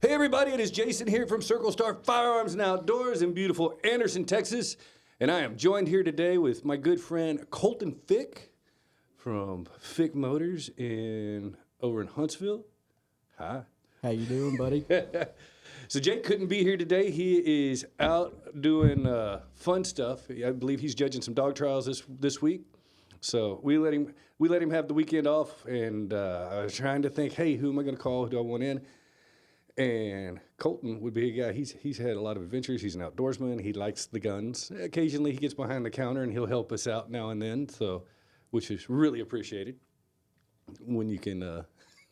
Hey everybody, it is Jason here from Circle Star Firearms and Outdoors in beautiful Anderson, Texas. And I am joined here today with my good friend Colton Fick from Fick Motors over in Huntsville. Hi. How you doing, buddy? So Jake couldn't be here today. He is out doing fun stuff. I believe he's judging some dog trials this week. So we let him have the weekend off, and I was trying to think, hey, who am I going to call? Who do I want in? And Colton would be a guy. He's had a lot of adventures. He's an outdoorsman. He likes the guns. Occasionally, he gets behind the counter and he'll help us out now and then. So, which is really appreciated. When you can,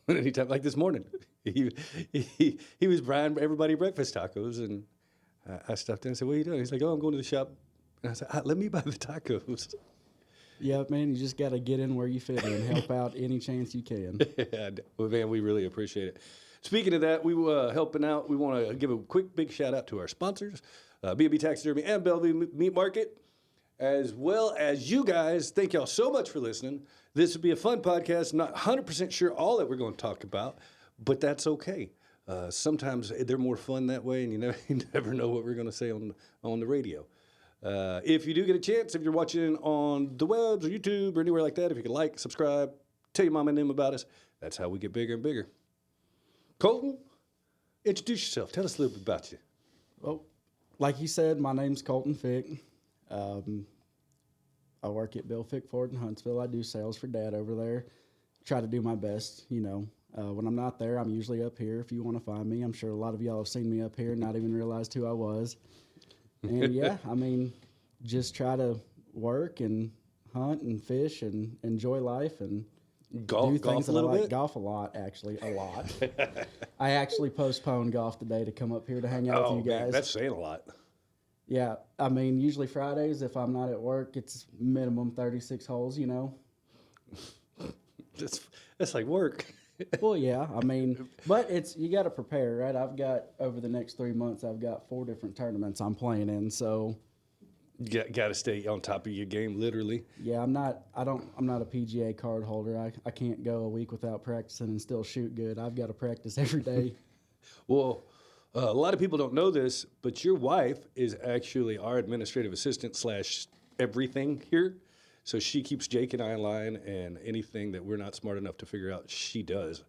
anytime like this morning, he was buying everybody breakfast tacos, and I stopped in and said, "What are you doing?" He's like, "Oh, I'm going to the shop." And I said, "Let me buy the tacos." Yeah, man, you just got to get in where you fit and help out any chance you can. Yeah, well, man, we really appreciate it. Speaking of that, we were helping out. We want to give a quick, big shout out to our sponsors, B&B Taxidermy and Bellevue Meat Market, as well as you guys. Thank y'all so much for listening. This will be a fun podcast. I'm not 100% sure all that we're going to talk about, but that's okay. Sometimes they're more fun that way, and you never know what we're going to say on the radio. If you do get a chance, if you're watching on the webs or YouTube or anywhere like that, if you can like, subscribe, tell your mom and them about us, that's how we get bigger and bigger. Colton, introduce yourself. Tell us a little bit about you. Well, like you said, my name's Colton Fick. I work at Bill Fick Ford in Huntsville. I do sales for Dad over there. Try to do my best, when I'm not there, I'm usually up here. If you want to find me, I'm sure a lot of y'all have seen me up here and not even realized who I was. And yeah, just try to work and hunt and fish and enjoy life and Golf a little bit? Golf a lot, actually, a lot. I actually postponed golf today to come up here to hang out with you guys. Man, that's saying a lot. Yeah, usually Fridays, if I'm not at work, it's minimum 36 holes, That's like work. Well, yeah, but you got to prepare, right? I've got, over the next 3 months, I've got 4 different tournaments I'm playing in, so. You got to stay on top of your game, literally. Yeah, I'm not a PGA card holder. I can't go a week without practicing and still shoot good. I've got to practice every day. Well, a lot of people don't know this, but your wife is actually our administrative assistant / everything here. So she keeps Jake and I in line, and anything that we're not smart enough to figure out, she does.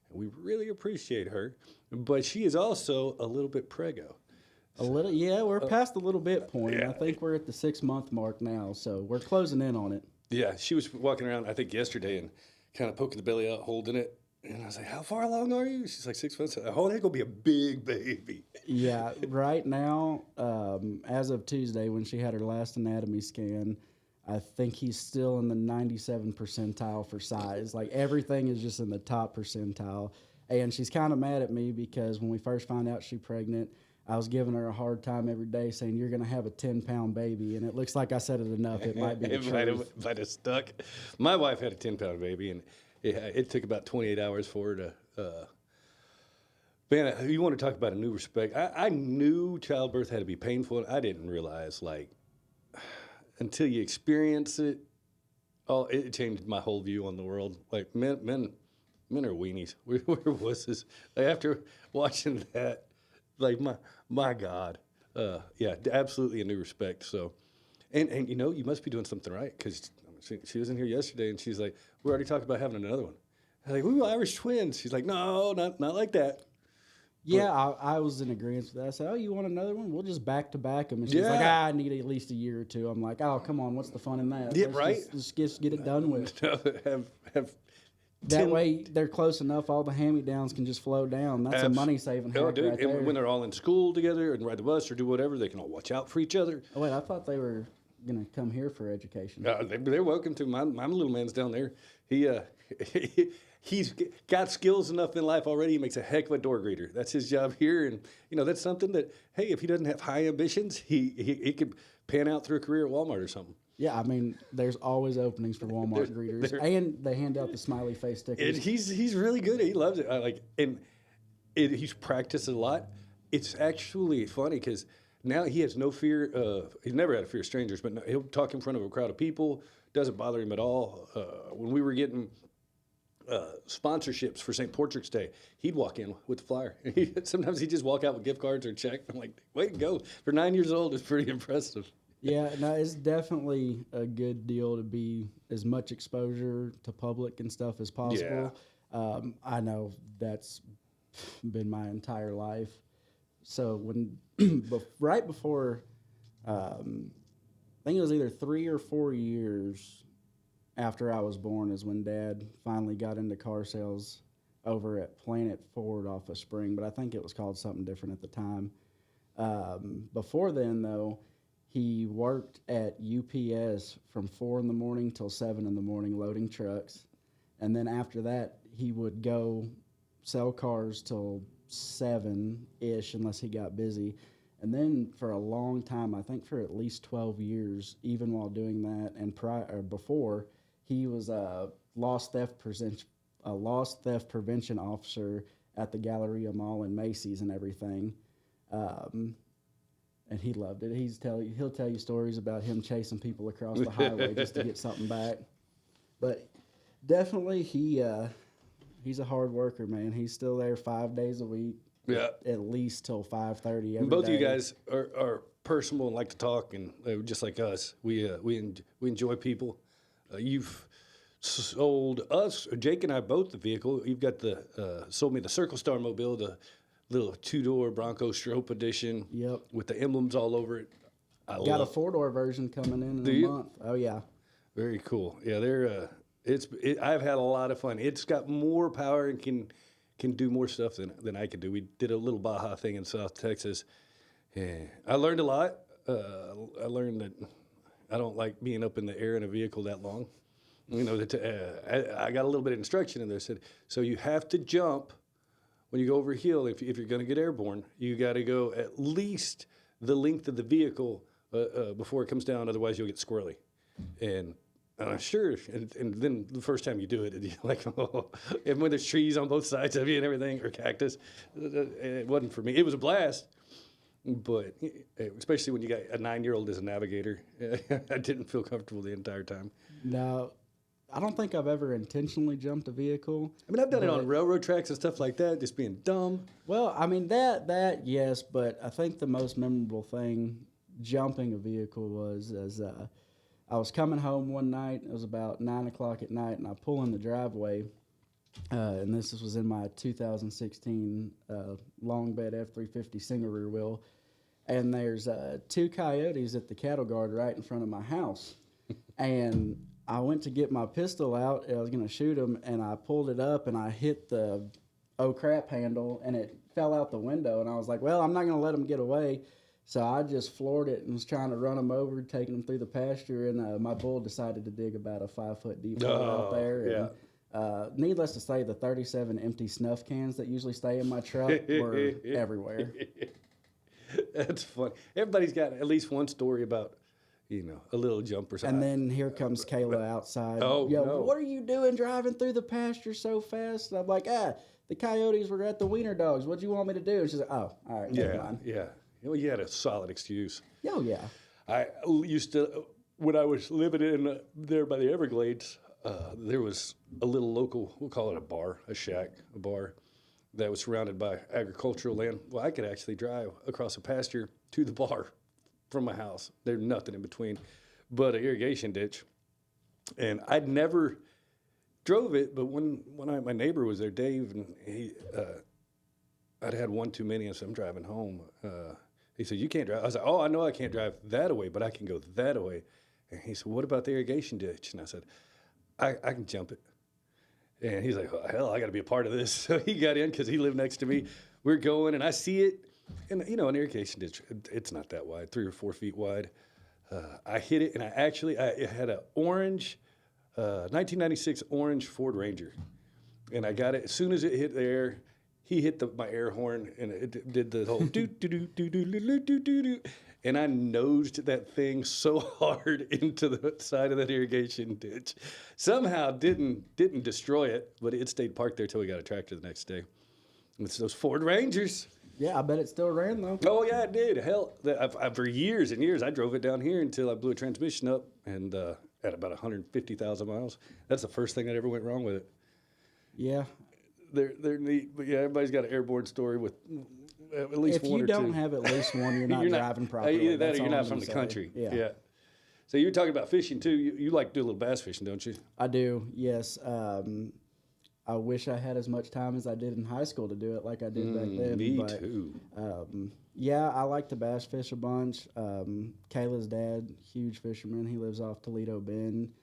And we really appreciate her. But she is also a little bit preggo. A little, yeah, we're past the little bit point. Yeah. I think we're at the 6-month mark now, so we're closing in on it. Yeah, she was walking around, I think, yesterday and kind of poking the belly out, holding it. And I was like, "How far along are you?" She's like, 6 months. Oh, they're going to be a big baby. Yeah, right now, as of Tuesday, when she had her last anatomy scan, I think he's still in the 97 percentile for size. Like, everything is just in the top percentile. And she's kind of mad at me because when we first found out she's pregnant, I was giving her a hard time every day saying, "You're going to have a 10-pound baby." And it looks like I said it enough. It might be the truth. It might have stuck. My wife had a 10-pound baby, and it took about 28 hours for her to... man, you want to talk about a new respect. I knew childbirth had to be painful. I didn't realize, until you experience it, it changed my whole view on the world. Like, men are weenies. We're wusses. After watching that, my God. Yeah, absolutely a new respect. So, and you must be doing something right, because she was in here yesterday and she's like, "We already talked about having another one." I'm like, "We were Irish twins." She's like, "No, not like that." Yeah, I was in agreement with that. I said, "Oh, you want another one? We'll just back-to-back them." And she's like, "I need at least a year or 2. I'm like, "Oh, come on, what's the fun in that?" Yeah, right? Let's just get it done with. have That way, they're close enough, all the hand-me-downs can just flow down. That's a money-saving hack right there. And when they're all in school together and ride the bus or do whatever, they can all watch out for each other. Oh, wait, I thought they were going to come here for education. They're welcome to. My little man's down there. He's got skills enough in life already. He makes a heck of a door greeter. That's his job here. And, that's something that, hey, if he doesn't have high ambitions, he could pan out through a career at Walmart or something. Yeah, there's always openings for Walmart greeters, and they hand out the smiley face stickers. And he's really good. He loves it. He's practiced a lot. It's actually funny because now he has no fear of. He's never had a fear of strangers, but he'll talk in front of a crowd of people. Doesn't bother him at all. When we were getting sponsorships for St. Patrick's Day, he'd walk in with the flyer. Sometimes he'd just walk out with gift cards or a check. I'm like, way to go. For 9 years old, it's pretty impressive. Yeah, no, it's definitely a good deal to be as much exposure to public and stuff as possible. I know that's been my entire life. So when right before, I think it was either 3 or 4 years after I was born is when Dad finally got into car sales over at Planet Ford off of Spring, but I think it was called something different at the time. Before then, though, he worked at UPS from 4 in the morning till 7 in the morning loading trucks. And then after that, he would go sell cars till 7-ish unless he got busy. And then for a long time, I think for at least 12 years, even while doing that and before, he was a lost theft prevention officer at the Galleria Mall and Macy's and everything. And he loved it. He'll tell you stories about him chasing people across the highway just to get something back. But definitely, he's a hard worker, man. He's still there 5 days a week. Yeah, at least till 5:30 every both day. of you guys are personable and like to talk, and just like us, we enjoy people. You've sold us, Jake and I, both the vehicle. You've got sold me the Circle Star Mobile, the little 2-door Bronco Strope Edition. Yep. With the emblems all over it. Got a 4-door version coming in a month. Oh yeah. Very cool. Yeah, I've had a lot of fun. It's got more power and can do more stuff than I can do. We did a little Baja thing in South Texas. Yeah, I learned a lot. I learned that I don't like being up in the air in a vehicle that long. You know, I got a little bit of instruction in there. Said, so you have to jump when you go over a hill. If you're going to get airborne, you got to go at least the length of the vehicle before it comes down. Otherwise, you'll get squirrely. And sure. And then the first time you do it, you're like, oh. And when there's trees on both sides of you and everything, or cactus, it wasn't for me. It was a blast. But especially when you got a 9-year-old as a navigator, I didn't feel comfortable the entire time. No, I don't think I've ever intentionally jumped a vehicle. I mean, I've done it on railroad tracks and stuff like that, just being dumb. Well, I mean, that yes, but I think the most memorable thing jumping a vehicle was as I was coming home one night. It was about 9 o'clock at night, and I pull in the driveway, and this was in my 2016 long bed F-350 single rear wheel. And there's 2 coyotes at the cattle guard right in front of my house. And I went to get my pistol out. I was going to shoot them, and I pulled it up, and I hit the oh crap handle, and it fell out the window. And I was like, well, I'm not going to let them get away. So I just floored it and was trying to run them over, taking them through the pasture. And my bull decided to dig about a 5-foot deep hole out there. Yeah. And, needless to say, the 37 empty snuff cans that usually stay in my truck were everywhere. That's funny. Everybody's got at least one story about, a little jump or something. And then here comes Kayla outside. Oh, Yo, no. What are you doing driving through the pasture so fast? And I'm like, the coyotes were at the wiener dogs. What'd you want me to do? And she's like, oh, all right, never mind. Yeah. Well, you had a solid excuse. Oh, yeah. I used to, when I was living in there by the Everglades, there was a little local, we'll call it a bar, a bar that was surrounded by agricultural land. Well, I could actually drive across a pasture to the bar from my house. There's nothing in between but an irrigation ditch. And I'd never drove it, but when my neighbor was there, Dave, and I'd had one too many, and so I'm driving home. He said, you can't drive. I was like, oh, I know I can't drive that away, but I can go that away. And he said, what about the irrigation ditch? And I said, I can jump it. And he's like, oh, hell, I got to be a part of this. So he got in because he lived next to me. We're going, and I see it. And, an irrigation ditch, it's not that wide, 3 or 4 feet wide. I hit it, and I had an orange, 1996 orange Ford Ranger. And I got it. As soon as it hit the air, he hit my air horn, and it did the whole do-do-do-do-do-do-do-do-do. And I nosed that thing so hard into the side of that irrigation ditch. Somehow didn't destroy it, but it stayed parked there till we got a tractor the next day. And it's those Ford Rangers. Yeah, I bet it still ran, though. Oh, yeah, it did. Hell, for years and years, I drove it down here until I blew a transmission up and at about 150,000 miles. That's the first thing that ever went wrong with it. Yeah. They're neat, but yeah, everybody's got an airborne story with at least If one you or don't two. have at least one, you're not driving properly. Either that That's or you're all not I'm from the gonna say. country. Yeah. So you're talking about fishing too. You like to do a little bass fishing, don't you? I do, yes. I wish I had as much time as I did in high school to do it like I did back then. Me but, too. Yeah, I like to bass fish a bunch. Kayla's dad, huge fisherman. He lives off Toledo Bend.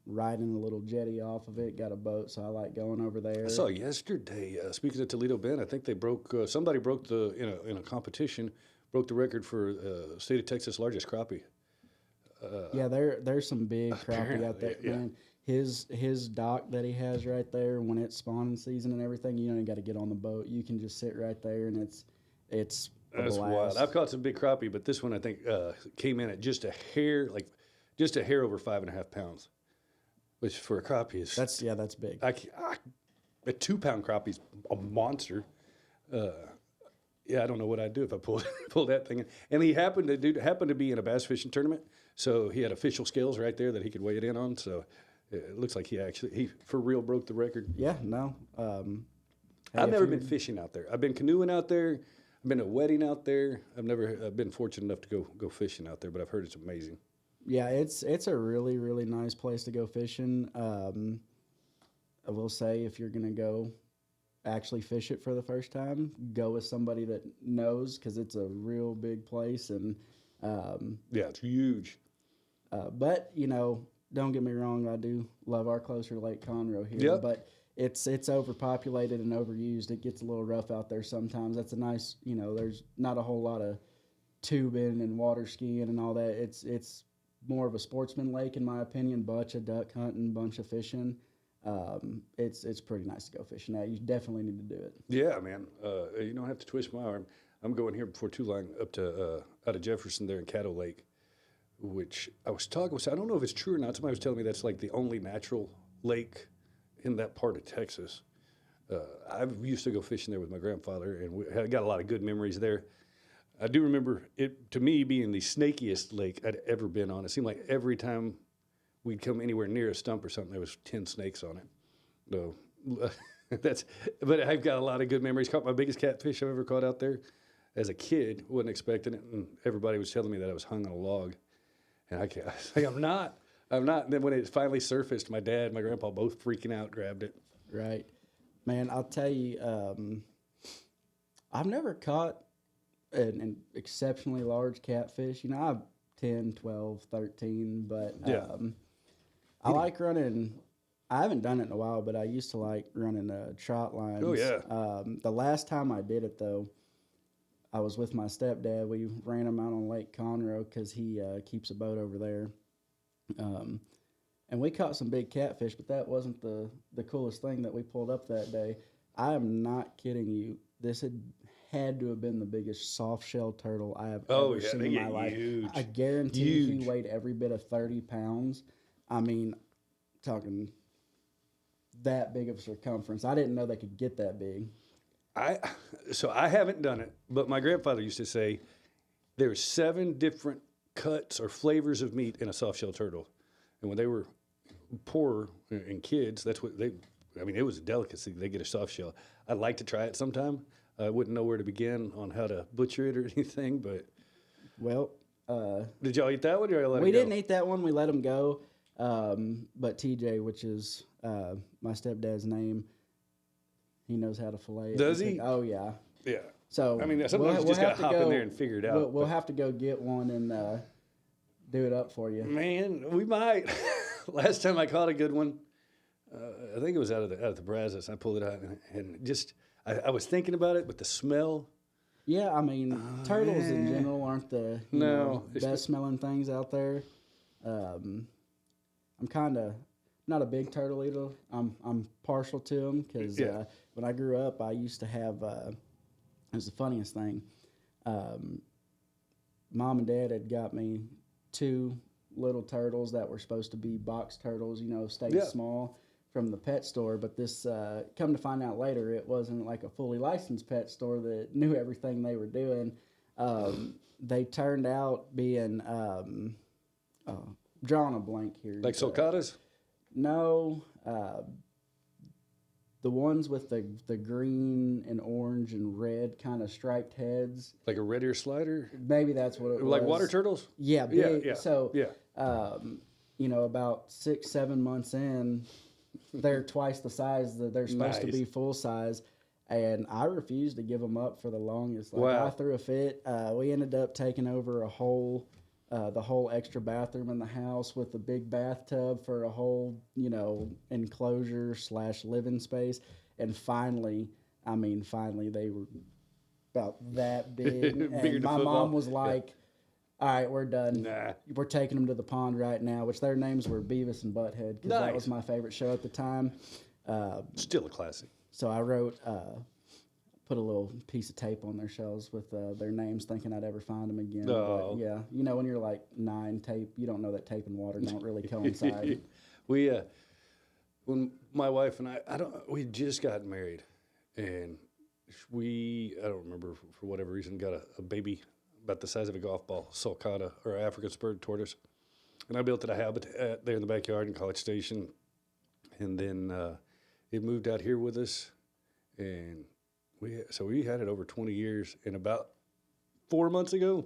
Riding a little jetty off of it, got a boat, so I like going over there. I saw yesterday. Speaking of Toledo Bend, I think they broke. Somebody broke in a competition, broke the record for state of Texas largest crappie. Yeah, there's some big crappie out there, yeah. man. His dock that he has right there, when it's spawning season and everything, you don't even got to get on the boat. You can just sit right there, and it's a That's blast. wild. I've caught some big crappie, but this one I think came in at just a hair over 5.5 pounds, which for a crappie is That's big. A 2-pound crappie is a monster. Yeah, I don't know what I'd do if I pulled that thing in. And he happened to be in a bass fishing tournament, so he had official scales right there that he could weigh it in on. So it looks like he for real broke the record. Yeah, no. I've never been fishing out there. I've been canoeing out there. I've been to a wedding out there. I've never been fortunate enough to go fishing out there, but I've heard it's amazing. Yeah, it's a really, really nice place to go fishing. I will say, if you're gonna go actually fish it for the first time, go with somebody that knows, because it's a real big place. And Yeah, it's huge. but don't get me wrong, I do love our closer Lake Conroe here. Yep. But it's overpopulated and overused. It gets a little rough out there sometimes. That's a nice, there's not a whole lot of tubing and water skiing and all that. It's more of a sportsman lake, in my opinion. Bunch of duck hunting, bunch of fishing. It's pretty nice to go fishing at. You definitely need to do it. Yeah, man. You don't have to twist my arm. I'm going here before too long up to out of Jefferson there in Caddo Lake, which I was talking with. I don't know if it's true or not. Somebody was telling me that's like the only natural lake in that part of Texas. I used to go fishing there with my grandfather, and we got a lot of good memories there. I do remember it, to me, being the snakiest lake I'd ever been on. It seemed like every time we'd come anywhere near a stump or something, there was 10 snakes on it. So but I've got a lot of good memories. Caught my biggest catfish I've ever caught out there as a kid. Wasn't expecting it, and everybody was telling me that I was hung on a log. And I was like, I'm not. And then when it finally surfaced, my dad and my grandpa both freaking out, grabbed it. Right. Man, I'll tell you, I've never caught an exceptionally large catfish. I've 10, 12, 13, but I like running. I haven't done it in a while, but I used to like running trot lines. Oh, yeah. The last time I did it, though, I was with my stepdad. We ran him out on Lake Conroe because he keeps a boat over there. And we caught some big catfish, but that wasn't the coolest thing that we pulled up that day. I am not kidding you. This had to have been the biggest soft shell turtle I have ever seen in my life. Huge. I guarantee he weighed every bit of 30 pounds. I mean, talking that big of circumference. I didn't know they could get that big. So I haven't done it, but my grandfather used to say there's 7 different cuts or flavors of meat in a soft shell turtle. And when they were poor and kids, that's what it was a delicacy. They get a soft shell. I'd like to try it sometime. I wouldn't know where to begin on how to butcher it or anything, but. Well, did y'all eat that one or y'all let it go? We didn't eat that one. We let him go. But TJ, which is my stepdad's name, he knows how to fillet it. Does he? Oh, yeah. Yeah. So sometimes you just got to hop in there and figure it out. We'll have to go get one and do it up for you. Man, we might. Last time I caught a good one, I think it was out of the Brazos. I pulled it out and just I was thinking about it, but the smell. Yeah, I mean, turtles in general aren't the best smelling things out there. I'm kind of not a big turtle eater. I'm partial to them because when I grew up, I used to have. It was the funniest thing. Mom and Dad had got me 2 little turtles that were supposed to be box turtles, stay small, from the pet store. But this, come to find out later, it wasn't like a fully licensed pet store that knew everything they were doing. They turned out being, drawing a blank here. Like sulcatas? No. the ones with the green and orange and red kind of striped heads. Like a red ear slider, Maybe that's what it was. like water turtles. Yeah, big. Yeah. So, Yeah. you know, about 6-7 months in, they're twice the size that they're supposed to Nice. be full size. And I refused to give them up for the longest. Like, Wow. I threw a fit. We ended up taking over the whole extra bathroom in the house with a big bathtub for a whole, you know, enclosure / living space. And finally, they were about that big. Bigger And than my football. mom was like, all right, we're done. Nah. We're taking them to the pond right now, which their names were Beavis and Butthead because that Nice. was my favorite show at the time. Still a classic. So I wrote, put a little piece of tape on their shells with their names, thinking I'd ever find them again. Oh. But yeah, you know, when you're like 9, tape, you don't know that tape and water don't really coincide. We, when my wife and we just got married, and I don't remember for whatever reason, got a baby about the size of a golf ball, sulcata or African spurred tortoise, and I built it a habitat there in the backyard in College Station, and then it moved out here with us, and we had it over 20 years, and about 4 months ago,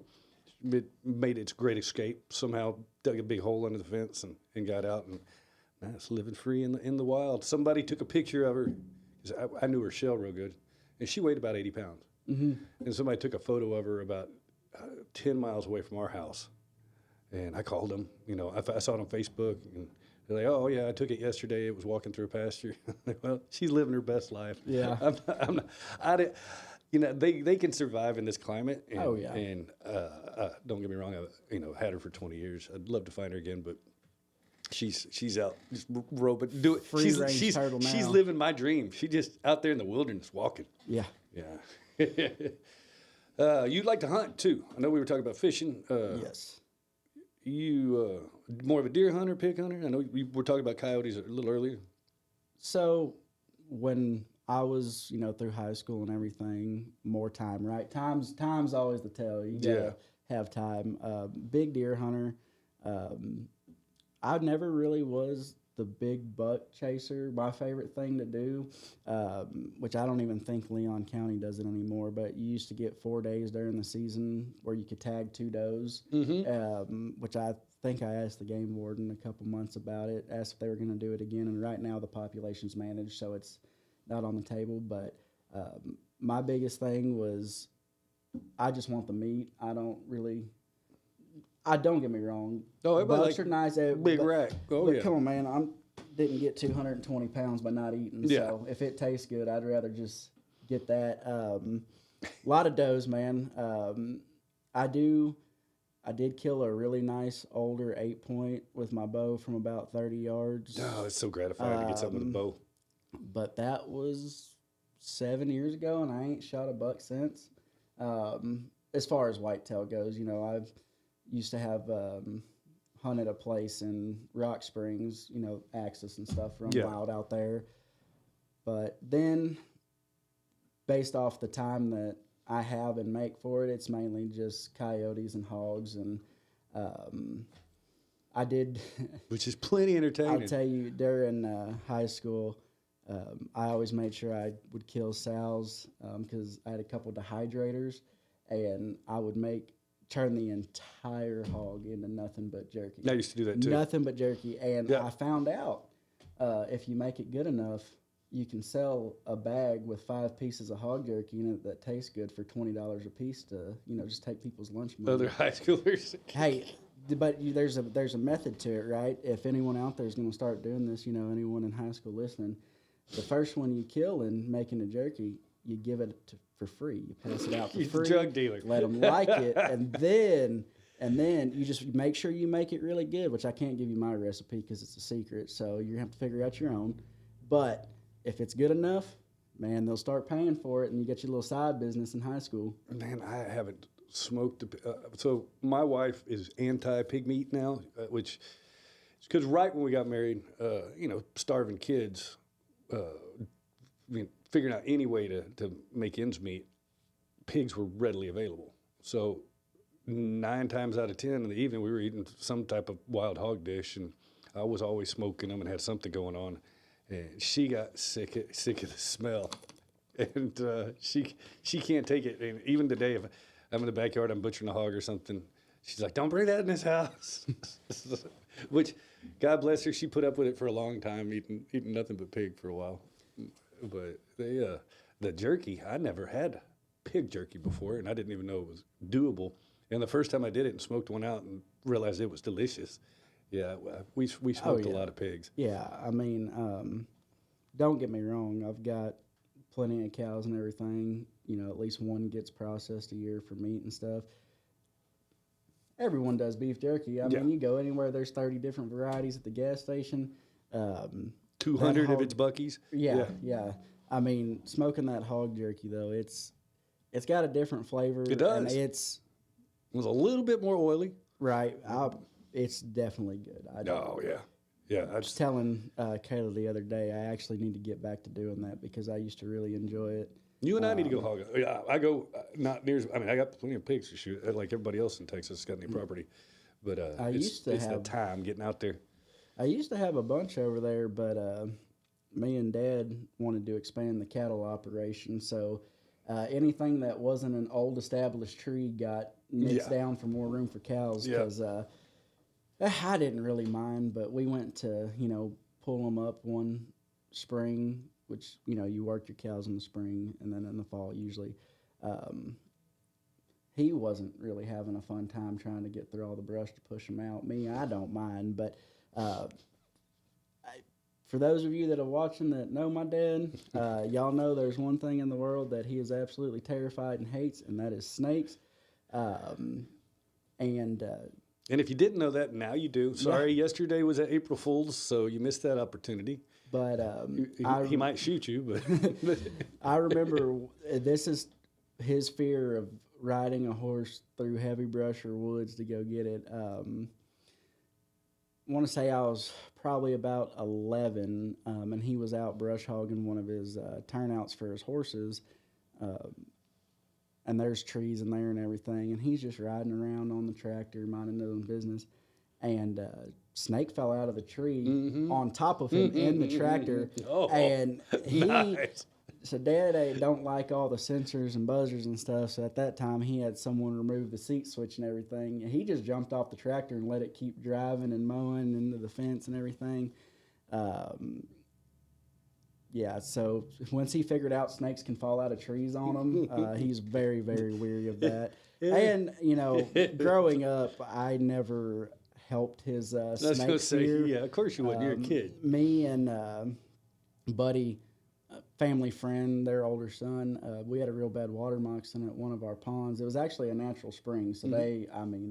it made its great escape. Somehow dug a big hole under the fence and got out, and now it's living free in the wild. Somebody took a picture of her, 'cause I knew her shell real good, and she weighed about 80 pounds. Mm-hmm. And somebody took a photo of her about 10 miles away from our house. And I called them, you know, I saw it on Facebook, and they're like, oh, yeah, I took it yesterday. It was walking through a pasture. Well, she's living her best life. Yeah. You know, they can survive in this climate. And, Oh, yeah. And don't get me wrong, I had her for 20 years. I'd love to find her again, but she's out just roping. Free range turtle now. She's living my dream. She just out there in the wilderness walking. Yeah. Yeah. You'd like to hunt too. I know we were talking about fishing. Yes. You more of a deer hunter, pig hunter? I know we were talking about coyotes a little earlier. So when I was, you know, through high school and everything, more time, right? Time's always the tell. You gotta have time. Big deer hunter. I never really was the big buck chaser. My favorite thing to do, which I don't even think Leon County does it anymore, but you used to get 4 days during the season where you could tag 2 does, which I think I asked the game warden a couple months about it, asked if they were going to do it again, and right now the population's managed, so it's not on the table, but my biggest thing was I just want the meat. I don't get me wrong. Oh, bucks are nice. Big rack. Oh, but yeah. come on, man. I didn't get 220 pounds by not eating. Yeah. So if it tastes good, I'd rather just get that. A lot of does, man. I did kill a really nice older 8-point with my bow from about 30 yards. Oh, it's so gratifying to get something with a bow. But that was 7 years ago, and I ain't shot a buck since. As far as whitetail goes, you know, I've used to have hunted a place in Rock Springs, you know, Axis and stuff, run wild out there. But then, based off the time that I have and make for it, it's mainly just coyotes and hogs. And I did... Which is plenty entertaining. I'll tell you, during high school, I always made sure I would kill sows because I had a couple dehydrators, and I would turn the entire hog into nothing but jerky. I used to do that too. Nothing but jerky. And I found out if you make it good enough, you can sell a bag with 5 pieces of hog jerky in it that tastes good for $20 a piece to, you know, just take people's lunch money. Other high schoolers. Hey, but there's a method to it, right? If anyone out there is going to start doing this, you know, anyone in high school listening, the first one you kill in making a jerky, you give it for free. You pass it out for He's free. a drug dealer. Let them like it, and then you just make sure you make it really good. Which I can't give you my recipe because it's a secret. So you're gonna have to figure out your own. But if it's good enough, man, they'll start paying for it, and you get your little side business in high school. Man, I haven't smoked. So my wife is anti-pig meat now, which is because right when we got married, you know, starving kids, figuring out any way to make ends meet, pigs were readily available. So 9 times out of 10 in the evening, we were eating some type of wild hog dish, and I was always smoking them and had something going on. and she got sick of the smell, and she can't take it. And even today, if I'm in the backyard, I'm butchering a hog or something, she's like, "Don't bring that in this house." Which, God bless her, she put up with it for a long time, eating nothing but pig for a while. But the jerky, I never had pig jerky before, and I didn't even know it was doable. And the first time I did it and smoked one out and realized it was delicious. Yeah, we smoked a lot of pigs. Yeah, I mean, don't get me wrong. I've got plenty of cows and everything. You know, at least one gets processed a year for meat and stuff. Everyone does beef jerky. I mean, you go anywhere, there's 30 different varieties at the gas station. 200 if it's Buc-ee's. Yeah. I mean, smoking that hog jerky though, it's got a different flavor. It does. And it was a little bit more oily. Right. It's definitely good. Yeah. I was telling Kayla the other day, I actually need to get back to doing that because I used to really enjoy it. You and I need to go hog. Yeah, I go not near. I mean, I got plenty of pigs to shoot, like everybody else in Texas got any property. But it's the time getting out there. I used to have a bunch over there, but me and Dad wanted to expand the cattle operation. So anything that wasn't an old established tree got mixed down for more room for cows. Because I didn't really mind, but we went to pull them up one spring, which, you work your cows in the spring and then in the fall usually. He wasn't really having a fun time trying to get through all the brush to push them out. Me, I don't mind, but for those of you that are watching that know my dad, y'all know there's one thing in the world that he is absolutely terrified and hates, and that is snakes. And if you didn't know that, now you do. Sorry, yesterday was April Fool's, so you missed that opportunity. But he might shoot you. But I remember this is his fear of riding a horse through heavy brush or woods to go get it. I want to say I was probably about 11, and he was out brush hogging one of his turnouts for his horses. And there's trees in there and everything, and he's just riding around on the tractor, minding his own business. And snake fell out of the tree on top of him in the tractor. And so Dad don't like all the sensors and buzzers and stuff. So at that time, he had someone remove the seat switch and everything. And he just jumped off the tractor and let it keep driving and mowing into the fence and everything. So once he figured out snakes can fall out of trees on him, he's very, very weary of that. And, growing up, I never helped his snake fear. Yeah, of course you would. You're a kid. Me and Buddy, family friend, their older son, we had a real bad water moccasin at one of our ponds. It was actually a natural spring, so they,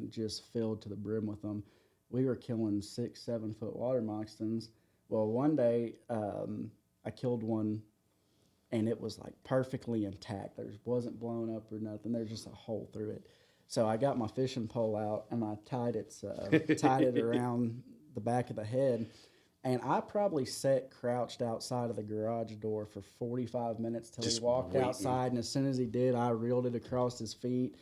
just filled to the brim with them. We were killing 6-7 foot water moccasins. Well, one day I killed one, and it was like perfectly intact. There wasn't blown up or nothing. There's just a hole through it. So I got my fishing pole out and I tied it around the back of the head, and I probably sat crouched outside of the garage door for 45 minutes till he walked outside. And as soon as he did, I reeled it across his feet.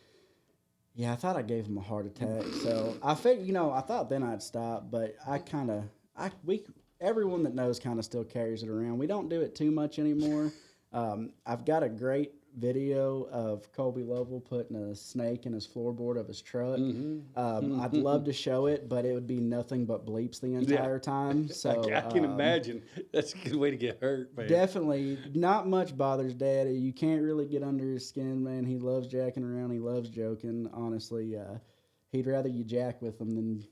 Yeah, I thought I gave him a heart attack. So I thought then I'd stop, but everyone that knows kind of still carries it around. We don't do it too much anymore. I've got a great video of Colby Lovell putting a snake in his floorboard of his truck. I'd love to show it, but it would be nothing but bleeps the entire time. So I can imagine. That's a good way to get hurt, man. Definitely. Not much bothers Dad. You can't really get under his skin, man. He loves jacking around. He loves joking. Honestly, he'd rather you jack with him than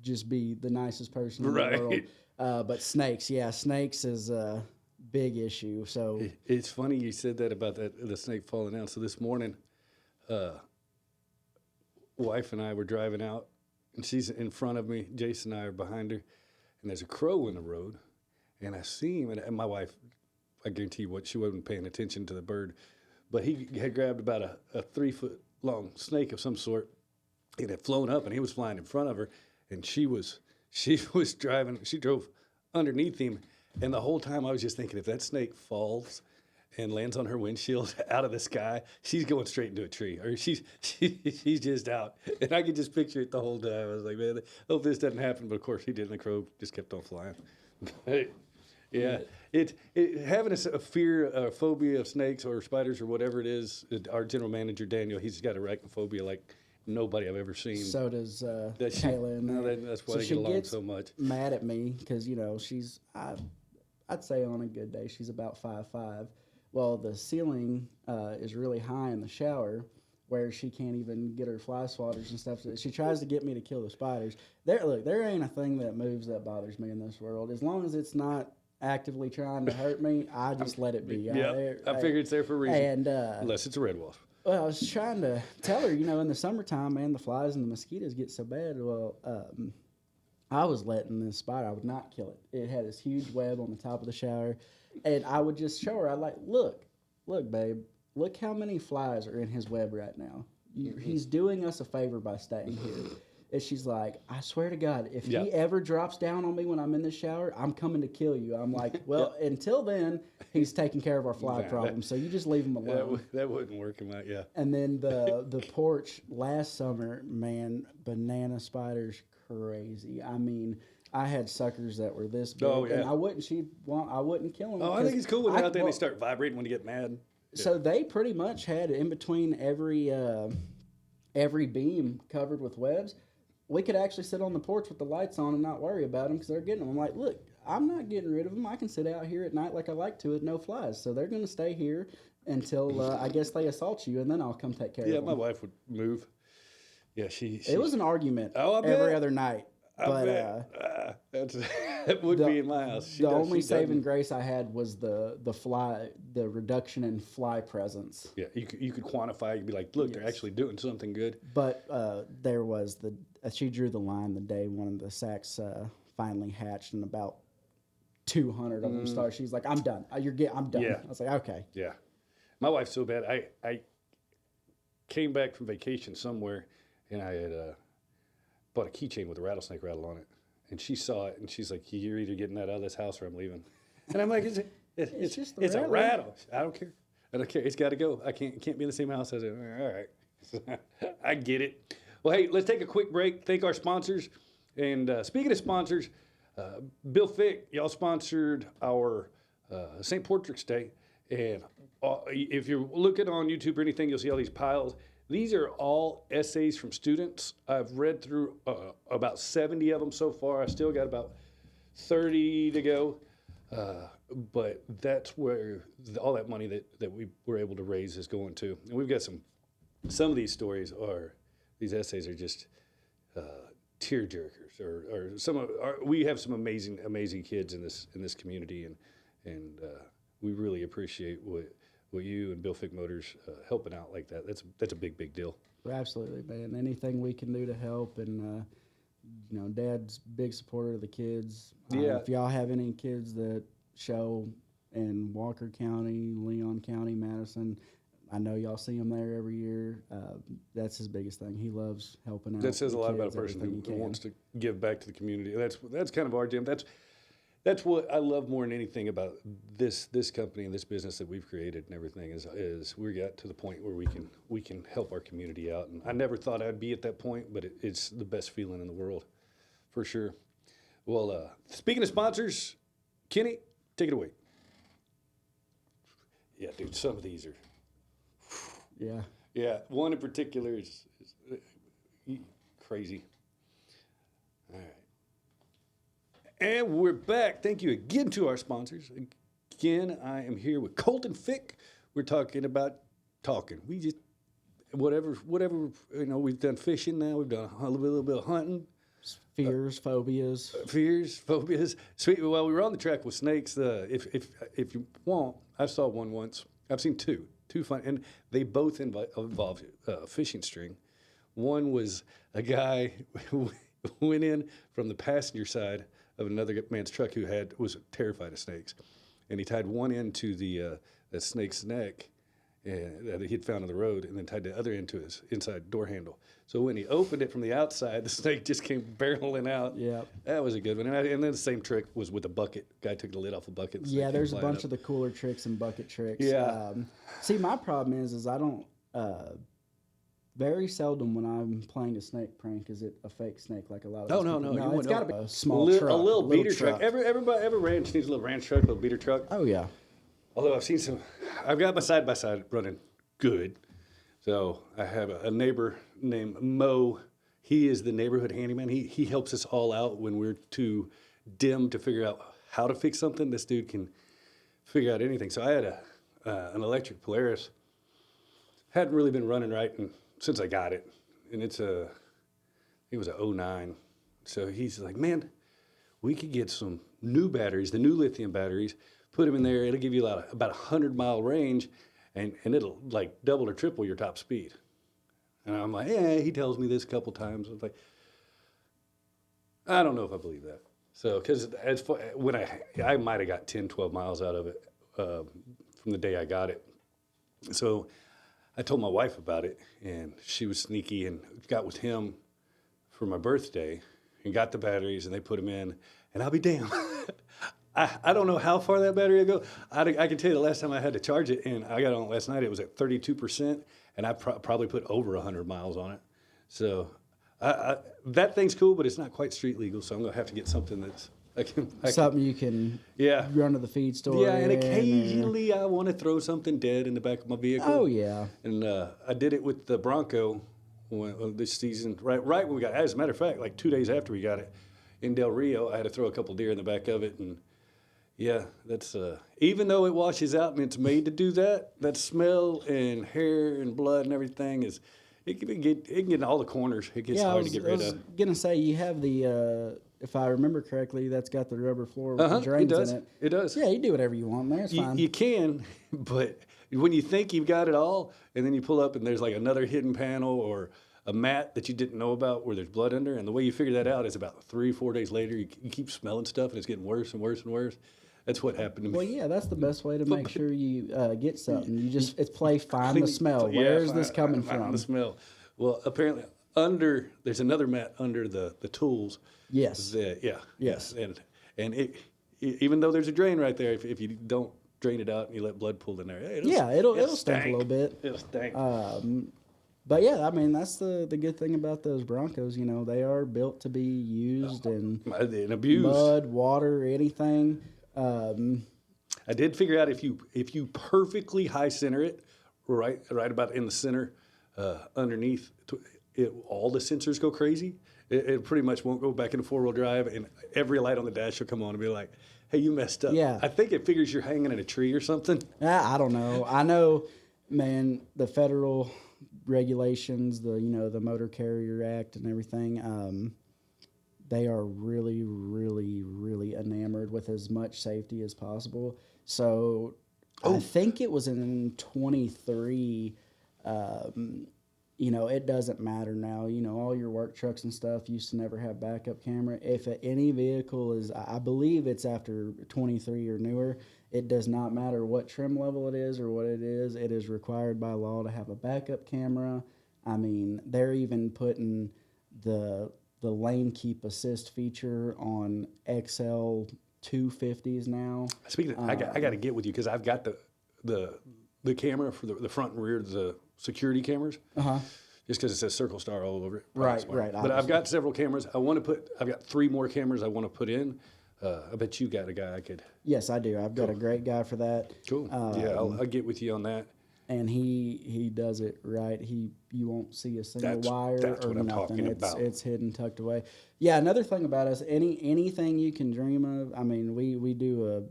just be the nicest person in the world. But snakes is big issue. So it's funny you said that about the snake falling out. So this morning, wife and I were driving out, and she's in front of me. Jason and I are behind her, and there's a crow in the road, and I see him. And my wife, I guarantee you, she wasn't paying attention to the bird, but he had grabbed about a 3 foot long snake of some sort. It had flown up, and he was flying in front of her, and she was driving. She drove underneath him. And the whole time I was just thinking, if that snake falls and lands on her windshield out of the sky, she's going straight into a tree, or she's just out. And I could just picture it the whole time. I was like, man, I hope this doesn't happen. But of course he didn't. The crow just kept on flying. Yeah, having a fear, a phobia of snakes or spiders or whatever it is. Our general manager Daniel, he's got arachnophobia like nobody I've ever seen. So does That's Kayla. that's why So they she get along gets so much. mad at me because she's I'd say on a good day she's about 5'5". Well, the ceiling is really high in the shower, where she can't even get her fly swatters and stuff. She tries to get me to kill the spiders. There ain't a thing that moves that bothers me in this world. As long as it's not actively trying to hurt me, I just let it be. Yeah, I figure it's there for a reason. And unless it's a red wasp. well, I was trying to tell her, in the summertime, man, the flies and the mosquitoes get so bad. Well, I was letting this spider. I would not kill it. It had this huge web on the top of the shower, and I would just show her. I'd like, look, babe. Look how many flies are in his web right now. He's doing us a favor by staying here. And she's like, I swear to God, if he ever drops down on me when I'm in the shower, I'm coming to kill you. I'm like, well, until then, he's taking care of our fly problem, so you just leave him alone. That wouldn't work him out, yeah. And then the porch last summer, man, banana spiders, crazy. I mean, I had suckers that were this big, and I wouldn't kill them. Oh, I think it's cool when they're out there and they start vibrating when you get mad. So they pretty much had in between every beam covered with webs. We could actually sit on the porch with the lights on and not worry about them because they're getting them. I'm like, look, I'm not getting rid of them. I can sit out here at night like I like to with no flies. So they're going to stay here until I guess they assault you, and then I'll come take care of them. Yeah, my wife would move. Yeah, it was an argument every other night. But that would be in my house. The only saving grace I had was the reduction in fly presence. Yeah, you could quantify. You'd be like, look, they're actually doing something good. But there was she drew the line the day one of the sacks finally hatched, and about 200 of them started. She's like, I'm done. I'm done. Yeah. I was like, okay. Yeah, my wife's so bad. I came back from vacation somewhere, and I had bought a keychain with a rattlesnake rattle on it, and she saw it, and she's like, "You're either getting that out of this house or I'm leaving." And I'm like, "It's just a rattle. I don't care. It's got to go. I can't be in the same house as it." All right, I get it. Well, hey, let's take a quick break. Thank our sponsors. And speaking of sponsors, Bill Fick, y'all sponsored our St. Patrick's Day, and if you're looking on YouTube or anything, you'll see all these piles. These are all essays from students. I've read through about 70 of them so far. I still got about 30 to go. But that's where all that money that we were able to raise is going to. And we've got some of these these essays are just tear jerkers. Or we have some amazing kids in this community, and we really appreciate what you and Bill Fick Motors helping out like that. That's a big deal. Absolutely, man. Anything we can do to help, and Dad's big supporter of the kids. Yeah. If y'all have any kids that show in Walker County, Leon County, Madison, I know y'all see him there every year. That's his biggest thing. He loves helping out. That says a lot about kids, a person who can. wants to give back to the community. That's kind of our jam. That's what I love more than anything about this company and this business that we've created and everything is we got to the point where we can help our community out. And I never thought I'd be at that point, but it's the best feeling in the world, for sure. Well, speaking of sponsors, Kenny, take it away. Yeah, dude, some of these are. Yeah. Yeah, one in particular is crazy. All right. And we're back. Thank you again to our sponsors. Again, I am here with Colton Fick. We're talking about Talkin. We just, whatever, we've done fishing now. We've done a little bit of hunting. Fears, phobias. Sweet. Well, we were on the track with snakes. If you want, I saw one once. I've seen two fun, and they both involved fishing string. One was a guy who went in from the passenger side of another man's truck who was terrified of snakes, and he tied one end to the snake's neck that he had found on the road, and then tied the other end to his inside door handle. So when he opened it from the outside, the snake just came barreling out. Yeah, that was a good one. And then the same trick was with a bucket. Guy took the lid off a bucket. Yeah, there's a bunch of the cooler tricks and bucket tricks. Yeah. See, my problem is I don't. very seldom when I'm playing a snake prank is it a fake snake like a lot of No, those no, people. no. You It's wouldn't got to know. be a small truck. A little beater truck. Every ranch needs a little ranch truck, a little beater truck. Oh, yeah. Although I've got my side by side running good. So I have a neighbor named Mo. He is the neighborhood handyman. He helps us all out when we're too dim to figure out how to fix something. This dude can figure out anything. So I had an electric Polaris. Hadn't really been running right since I got it, and it was a '09. So he's like, man, we could get some new batteries, the new lithium batteries, put them in there. It'll give you about 100-mile range, and it'll like double or triple your top speed. And I'm like, yeah, he tells me this a couple times. I'm like, I don't know if I believe that. So, because when I might have got 10, 12 miles out of it from the day I got it. So I told my wife about it, and she was sneaky and got with him for my birthday and got the batteries, and they put them in. And I'll be damned. I don't know how far that battery will go. I can tell you the last time I had to charge it, and I got on last night, it was at 32%, and I probably put over 100 miles on it. So that thing's cool, but it's not quite street legal, so I'm going to have to get something that's... Something you can run to the feed store. Yeah, and occasionally I want to throw something dead in the back of my vehicle. Oh, yeah. And I did it with the Bronco this season, right when we got it. As a matter of fact, like 2 days after we got it in Del Rio, I had to throw a couple deer in the back of it, and yeah, that's even though it washes out and it's made to do that, that smell and hair and blood and everything it can get in all the corners. It gets hard to get rid of. I was gonna say you have the if I remember correctly, that's got the rubber floor with the drains in it. It does. Yeah, you do whatever you want in there. It's fine. You can, but when you think you've got it all, and then you pull up and there's like another hidden panel or a mat that you didn't know about where there's blood under, and the way you figure that out is about 3 or 4 days later, you keep smelling stuff and it's getting worse and worse and worse. That's what happened to me. Well, yeah, that's the best way to make sure you get something. You just find the smell. Where's this coming from? Find the smell. Well, apparently there's another mat under the tools. Yes. Yes. And even though there's a drain right there, if you don't drain it out and you let blood pool in there, it'll stink a little bit. It'll stink. But yeah, I mean that's the good thing about those Broncos. You know, they are built to be used and abused. Mud, water, anything. I did figure out if you perfectly high center it, right about in the center, underneath, all the sensors go crazy. It pretty much won't go back into 4-wheel drive, and every light on the dash will come on and be like, "Hey, you messed up." Yeah. I think it figures you're hanging in a tree or something. I don't know. I know, man. The federal regulations, the Motor Carrier Act, and everything. They are really, really, really enamored with as much safety as possible. So I think it was in 23. It doesn't matter now. All your work trucks and stuff used to never have backup camera. If any vehicle is, I believe it's after 23 or newer, it does not matter what trim level it is or what it is required by law to have a backup camera. I mean, they're even putting the lane keep assist feature on XL 250s now. Speaking of, I got to get with you because I've got the camera for the front and rear, the security cameras. Just because it says Circle Star all over it. Right. But I've got several cameras. I've got 3 more cameras I want to put in. I bet you got a guy I could. Yes, I do. I've got a great guy for that. Cool. I'll get with you on that. And he does it right. You won't see a single wire that's or what I'm nothing. talking about. It's hidden, tucked away. Yeah. Another thing about us, anything you can dream of. I mean, we do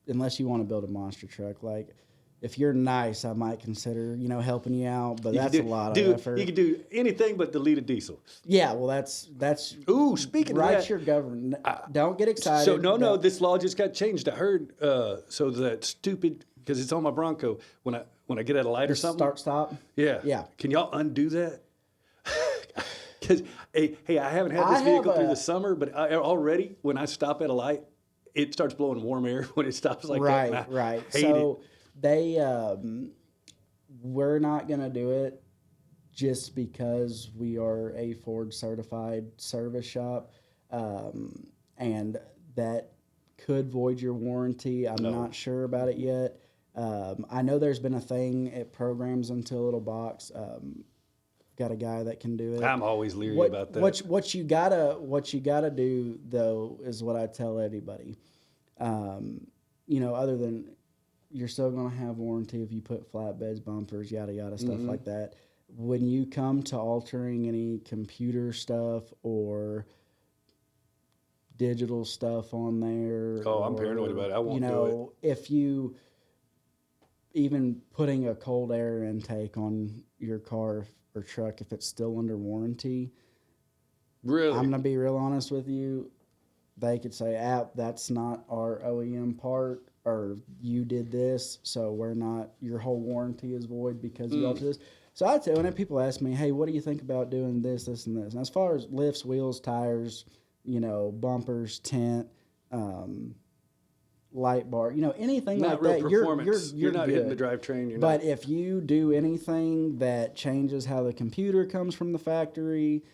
unless you want to build a monster truck. Like, if you're nice, I might consider helping you out. But that's a lot of effort. You can do anything but delete a diesel. Yeah. Well, that's. Ooh, speaking of that, write your government. Don't get excited. So no, this law just got changed. I heard so that stupid because it's on my Bronco when I get at a light or something. Stop. Yeah. Can y'all undo that? Because hey, I haven't had this vehicle through the summer, but already when I stop at a light, it starts blowing warm air when it stops like that. Right. Hate so they we're not gonna do it just because we are a Ford certified service shop, and that could void your warranty. I'm not sure about it yet. I know there's been a thing at Programs Until Little Box. got a guy that can do it. I'm always leery about that. What you gotta do though is what I tell anybody. Other than you're still gonna have warranty if you put flatbeds, bumpers, yada yada stuff like that. When you come to altering any computer stuff or digital stuff on there, I'm paranoid about it. I won't do it. If you even putting a cold air intake on your car or truck, if it's still under warranty, really, I'm gonna be real honest with you. They could say, that's not our OEM part, or you did this, so we're not, your whole warranty is void because you altered this. So I tell, when people ask me, hey, what do you think about doing this, this, and this? And as far as lifts, wheels, tires, bumpers, tent, light bar, anything not like real that, performance. You're not good. hitting the drivetrain. But if you do anything that changes how the computer comes from the factory,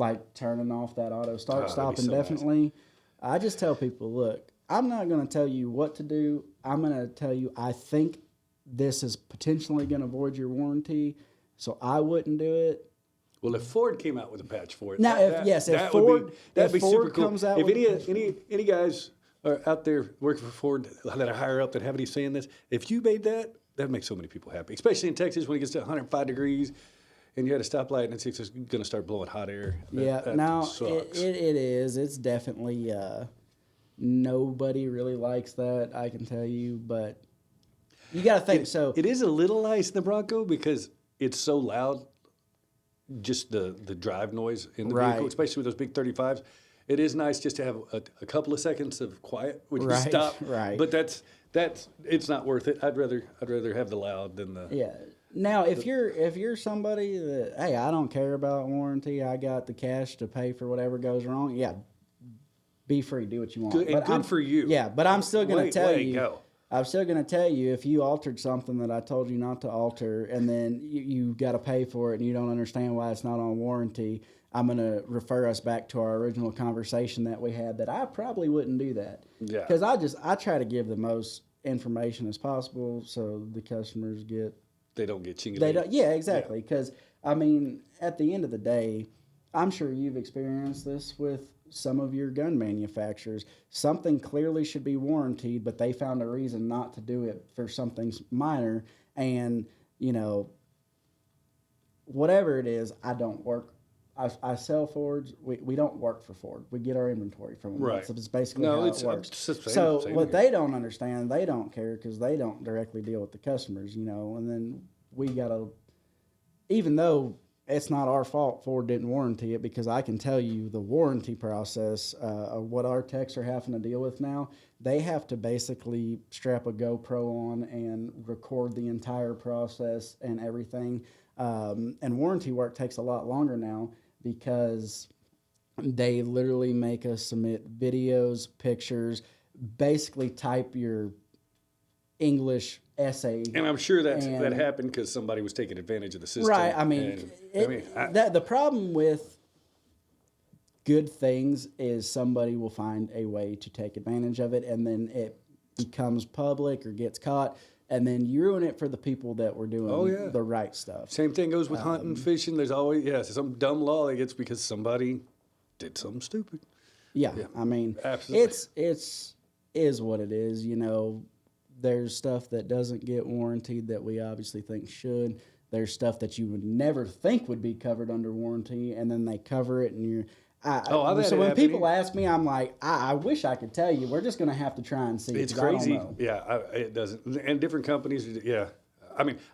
like turning off that auto start, stop indefinitely, nice. I just tell people, look, I'm not going to tell you what to do. I'm going to tell you I think this is potentially going to void your warranty, so I wouldn't do it. Well, if Ford came out with a patch for it, now if Ford super cool. Comes out, if any guys are out there working for Ford that are higher up that have any say in this, if you made that'd make so many people happy, especially in Texas when it gets to 105 degrees. And you had a stoplight, and it's going to start blowing hot air. It is. It's definitely nobody really likes that. I can tell you, but you got to think. It is a little nice in the Bronco because it's so loud. Just the drive noise in the vehicle, especially with those big 35s. It is nice just to have a couple of seconds of quiet when you stop. Right. But that's it's not worth it. I'd rather have the loud than the Now, if you're somebody that, hey, I don't care about warranty, I got the cash to pay for whatever goes wrong, be free, do what you want. Good for you. Yeah, but I'm still going to tell you. Go. I'm still going to tell you, if you altered something that I told you not to alter, and then you got to pay for it, and you don't understand why it's not on warranty, I'm going to refer us back to our original conversation that we had. That I probably wouldn't do that. Yeah. Because I try to give the most information as possible, so the customers get. They don't get chingulated. Yeah, exactly. Because, at the end of the day, I'm sure you've experienced this with some of your gun manufacturers. Something clearly should be warranted, but they found a reason not to do it for something minor. And, whatever it is, I don't work. I sell Fords. We don't work for Ford. We get our inventory from them. Right. That's basically how it works. So what they don't understand, they don't care because they don't directly deal with the customers, and then we got to, even though it's not our fault Ford didn't warranty it, because I can tell you the warranty process, what our techs are having to deal with now, they have to basically strap a GoPro on and record the entire process and everything. And warranty work takes a lot longer now because they literally make us submit videos, pictures, basically type your English essay. And I'm sure that happened because somebody was taking advantage of the system. Right. The problem with good things is somebody will find a way to take advantage of it, and then it becomes public or gets caught. And then you ruin it for the people that were doing the right stuff. Same thing goes with hunting, fishing. There's always some dumb law that gets because somebody did something stupid. Yeah. Absolutely. It's is what it is. There's stuff that doesn't get warranted that we obviously think should. There's stuff that you would never think would be covered under warranty, and then they cover it, and you're. So when people ask me, I'm like, I wish I could tell you. We're just going to have to try and see. It's crazy. It doesn't. And different companies,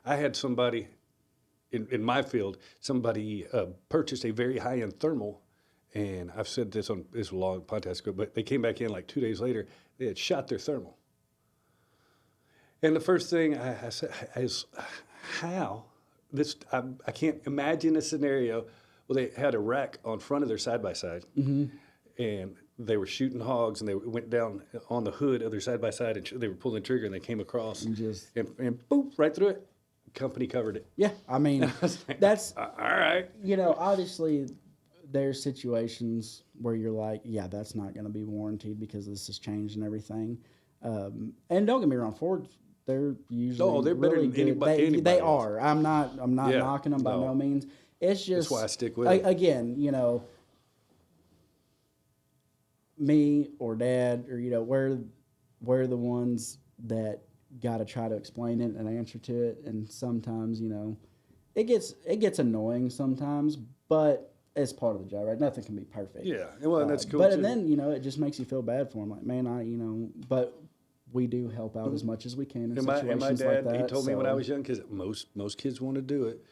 I had somebody in my field, somebody purchased a very high-end thermal, and I've said this on this long podcast ago, but they came back in like 2 days later, they had shot their thermal. And the first thing I said is, how? I can't imagine a scenario. Well, they had a rack on front of their side-by-side, and they were shooting hogs, and they went down on the hood of their side-by-side, and they were pulling the trigger, and they came across, and boop, right through it. Company covered it. Yeah, that's... all right. Obviously, there's situations where you're like, yeah, that's not going to be warranted because this has changed and everything. And don't get me wrong, they're usually they're better really than good. anybody They else. are. I'm not Yeah, knocking them by no. no means. It's just why I stick with it. Again, me or dad or we're the ones that got to try to explain it and answer to it, and sometimes it gets annoying sometimes, but it's part of the job, right? Nothing can be perfect. Yeah, well, and that's cool But too. and then it just makes you feel bad for them. Like, man, but we do help out as much as we can in and situations my dad, like that. he told me when I was young, because most kids want to do it.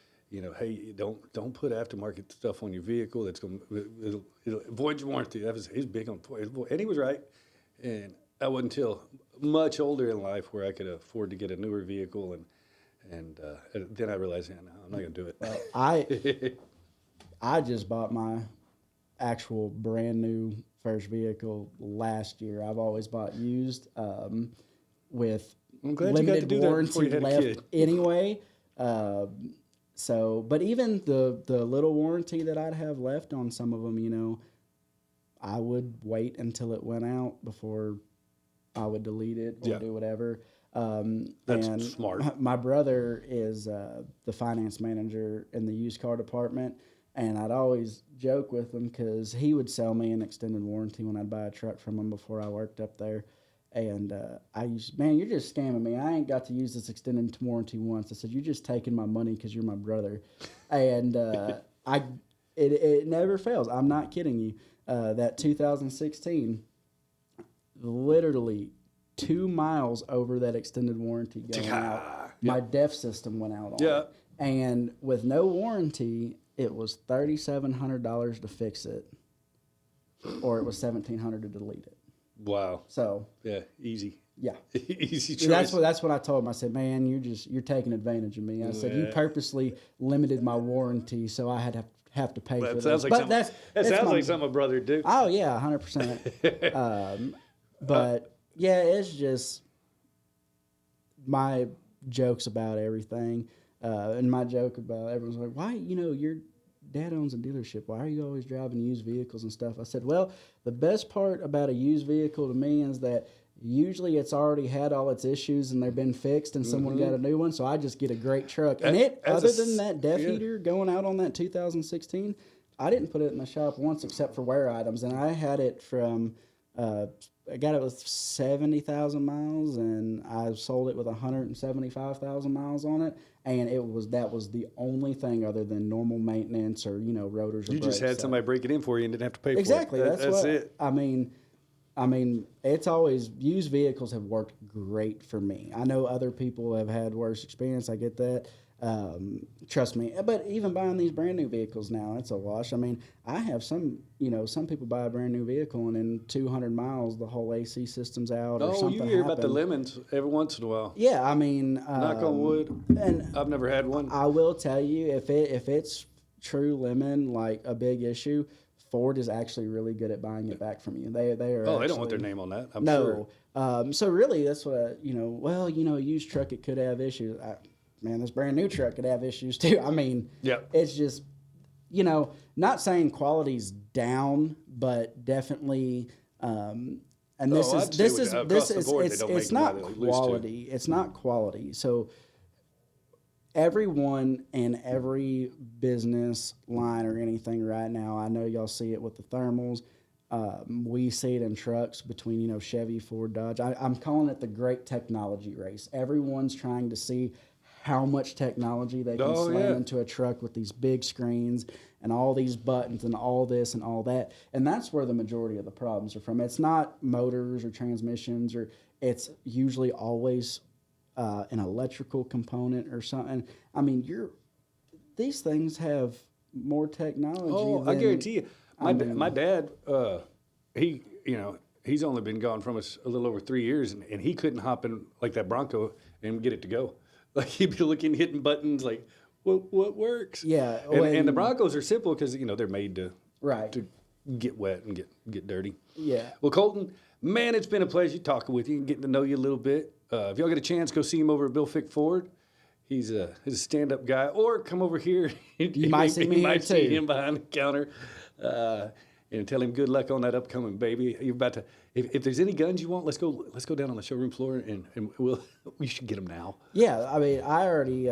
Hey, don't put aftermarket stuff on your vehicle. That's it'll void your warranty. He's big on, and he was right. And I wasn't until much older in life where I could afford to get a newer vehicle, and then I realized, no, I'm not going to do it. Well, I just bought my actual brand new first vehicle last year. I've always bought used with I'm glad you got to limited do that before warranty you had a left kid. anyway. But even the little warranty that I'd have left on some of them, I would wait until it went out before I would delete it or do whatever. That's and smart. My brother is the finance manager in the used car department, and I'd always joke with him because he would sell me an extended warranty when I'd buy a truck from him before I worked up there. And man, you're just scamming me. I ain't got to use this extended warranty once. I said, you're just taking my money because you're my brother. And it never fails. I'm not kidding you. That 2016, literally 2 miles over that extended warranty going out, my DEF system went out on it. And with no warranty, it was $3,700 to fix it, or it was $1,700 to delete it. Wow. So yeah, easy. Yeah, easy choice. That's what I told him. I said, man, you're taking advantage of me. I said, you purposely limited my warranty, so I had to have to pay for this. Sounds like that sounds like something a brother would do. Oh yeah, 100%. But yeah, it's just my jokes about everything, and my joke about everyone's like, why, your dad owns a dealership. Why are you always driving used vehicles and stuff? I said, well, the best part about a used vehicle to me is that usually it's already had all its issues and they've been fixed and someone got a new one. So I just get a great truck. And other than that DEF heater going out on that 2016, I didn't put it in the shop once except for wear items. And I had it from, I got it with 70,000 miles and I sold it with 175,000 miles on it. And that was the only thing other than normal maintenance or, rotors or You brakes. just had somebody break it in for you and didn't have to pay exactly, for it. That's it. I mean, it's always, used vehicles have worked great for me. I know other people have had worse experience. I get that. Trust me. But even buying these brand new vehicles now, it's a wash. I mean, I have some people buy a brand new vehicle and in 200 miles, the whole AC system's out or something you hear happened. about the lemons every once in a while. Yeah, I mean, knock on wood. And I've never had one. I will tell you, if it's true lemon, like a big issue, Ford is actually really good at buying it back from you. They are. Oh, they don't want their name on that. I'm no. sure. So really, that's what a used truck, it could have issues. Man, this brand new truck could have issues too. I mean, it's just, not saying quality's down, but definitely. And it's not quality. It's not quality. So everyone in every business line or anything right now, I know y'all see it with the thermals. We see it in trucks between, Chevy, Ford, Dodge. I'm calling it the great technology race. Everyone's trying to see how much technology they can slam into a truck with these big screens and all these buttons and all this and all that. And that's where the majority of the problems are from. It's not motors or transmissions, or it's usually always an electrical component or something. I mean, these things have more technology. Oh, I guarantee you. My dad, he's only been gone from us a little over 3 years, and he couldn't hop in like that Bronco and get it to go. Like he'd be looking, hitting buttons, like what works? Yeah, and the Broncos are simple because they're made to get wet and get dirty. Yeah. Well, Colton, man, it's been a pleasure talking with you and getting to know you a little bit. If y'all get a chance, go see him over at Bill Fick Ford. He's a stand-up guy, or come over here. You might see me here too. See him behind the counter. and tell him good luck on that upcoming baby. You're about to. If there's any guns you want, let's go down on the showroom floor and we should get them now. Yeah, I mean, I already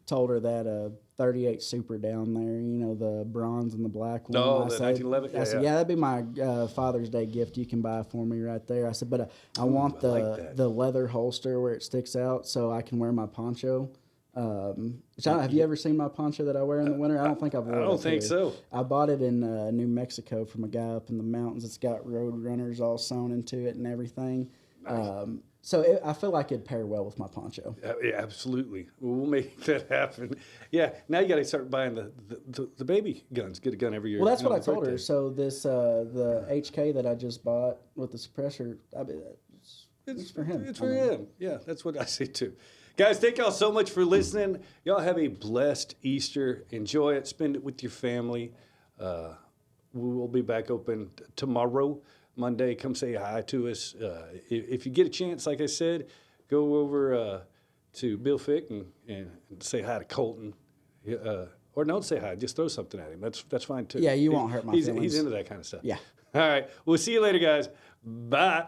told her that 38 Super down there, you know, the bronze and the black one. Oh, I the said, 1911? I said, yeah, that'd be my Father's Day gift you can buy for me right there. I said, but I want I like that. the leather holster where it sticks out so I can wear my poncho. Have you ever seen my poncho that I wear in the winter? I don't think I've worn it. I don't think here. so. I bought it in New Mexico from a guy up in the mountains. It's got road runners all sewn into it and everything. Nice. I feel like it'd pair well with my poncho. Yeah, absolutely. We'll make that happen. Yeah, now you got to start buying the baby guns. Get a gun every year. Well, that's what I for told her. birthday. So this the HK that I just bought with the suppressor, it's for him. It's for him. Yeah, that's what I say too. Guys, thank y'all so much for listening. Y'all have a blessed Easter. Enjoy it. Spend it with your family. We will be back open tomorrow, Monday. Come say hi to us. If you get a chance, like I said, go over to Bill Fick and say hi to Colton. Or don't say hi. Just throw something at him. That's fine too. Yeah, you won't hurt my feelings. He's into that kind of stuff. Yeah. All right. We'll see you later, guys. Bye.